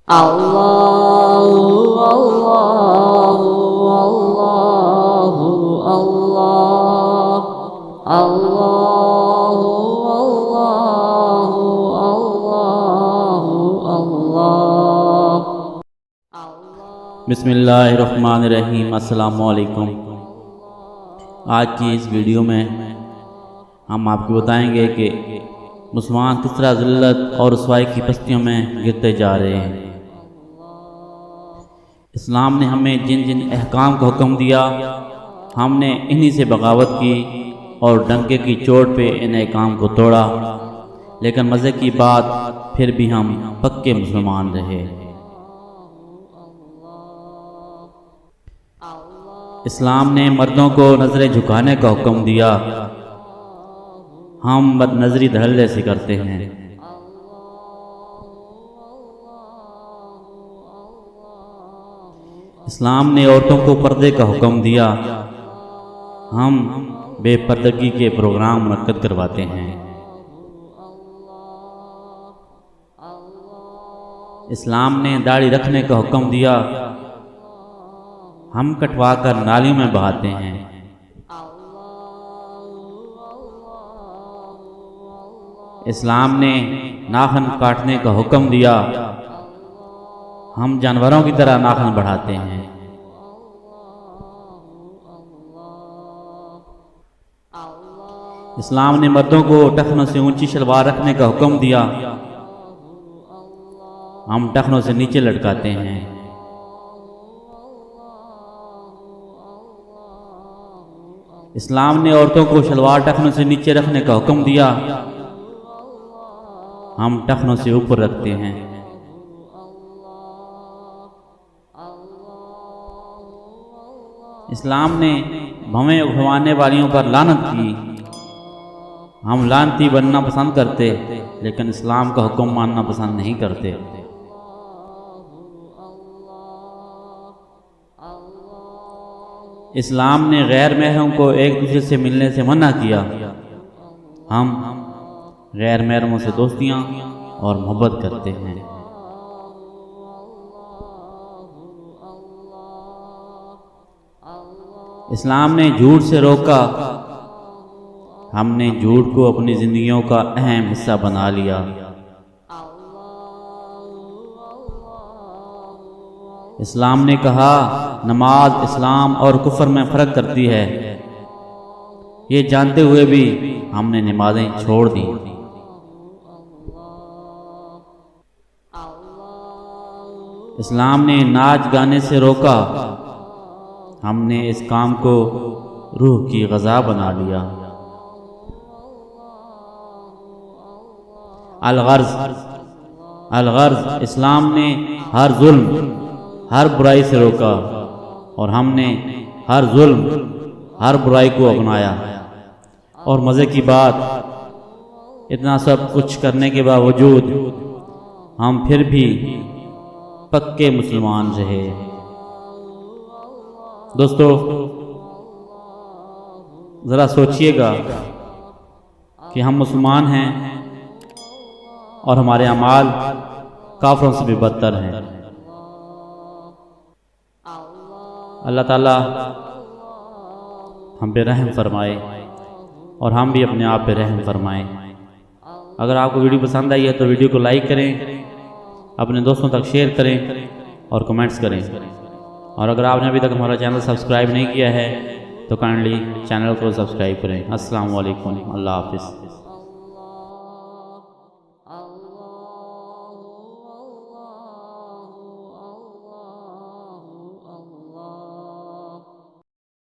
اللہ اللہ اللہ اللہ اللہ اللہ۔ بسم اللہ الرحمن الرحیم۔ السلام علیکم۔ آج کی اس ویڈیو میں ہم آپ کو بتائیں گے کہ مسلمان کس طرح ذلت اور رسوائی کی پستیوں میں گرتے جا رہے ہیں۔ اسلام نے ہمیں جن جن احکام کا حکم دیا ہم نے انہی سے بغاوت کی اور ڈنکے کی چوٹ پہ ان احکام کو توڑا، لیکن مزے کی بات پھر بھی ہم پکے مسلمان رہے۔ اسلام نے مردوں کو نظریں جھکانے کا حکم دیا، ہم بد نظری دھڑلے سے کرتے ہیں۔ اسلام نے عورتوں کو پردے کا حکم دیا، ہم بے پردگی کے پروگرام منعقد کرواتے ہیں۔ اسلام نے داڑھی رکھنے کا حکم دیا، ہم کٹوا کر نالیوں میں بہاتے ہیں۔ اسلام نے ناخن کاٹنے کا حکم دیا، ہم جانوروں کی طرح ناخن بڑھاتے ہیں۔ اسلام نے مردوں کو ٹخنوں سے اونچی شلوار رکھنے کا حکم دیا، ہم ٹخنوں سے نیچے لٹکاتے ہیں۔ اسلام نے عورتوں کو شلوار ٹخنوں سے نیچے رکھنے کا حکم دیا، ہم ٹخنوں سے اوپر رکھتے ہیں۔ اسلام نے بھویں اٹھوانے والیوں پر لعنت کی، ہم لعنتی بننا پسند کرتے لیکن اسلام کا حکم ماننا پسند نہیں کرتے۔ اسلام نے غیر محرم کو ایک دوسرے سے ملنے سے منع کیا، ہم غیر محرموں سے دوستیاں اور محبت کرتے ہیں۔ اسلام نے جھوٹ سے روکا، ہم نے جھوٹ کو اپنی زندگیوں کا اہم حصہ بنا لیا۔ اسلام نے کہا نماز اسلام اور کفر میں فرق کرتی ہے، یہ جانتے ہوئے بھی ہم نے نمازیں چھوڑ دیں۔ اسلام نے ناچ گانے سے روکا، ہم نے اس کام کو روح کی غذا بنا لیا۔ الغرض اسلام نے ہر ظلم ہر برائی سے روکا اور ہم نے ہر ظلم ہر برائی کو اپنایا۔ اور مزے کی بات، اتنا سب کچھ کرنے کے باوجود ہم پھر بھی پکے مسلمان رہے۔ دوستو ذرا سوچئے گا کہ ہم مسلمان ہیں اور ہمارے اعمال کافروں سے بھی بدتر ہیں۔ اللہ تعالیٰ ہم پہ رحم فرمائے اور ہم بھی اپنے آپ پہ رحم فرمائیں۔ اگر آپ کو ویڈیو پسند آئی ہے تو ویڈیو کو لائک کریں، اپنے دوستوں تک شیئر کریں اور کمنٹس کریں، اور اگر آپ نے ابھی تک ہمارا چینل سبسکرائب نہیں کیا ہے تو کائنڈلی چینل کو سبسکرائب کریں۔ السلام علیکم، اللہ حافظ۔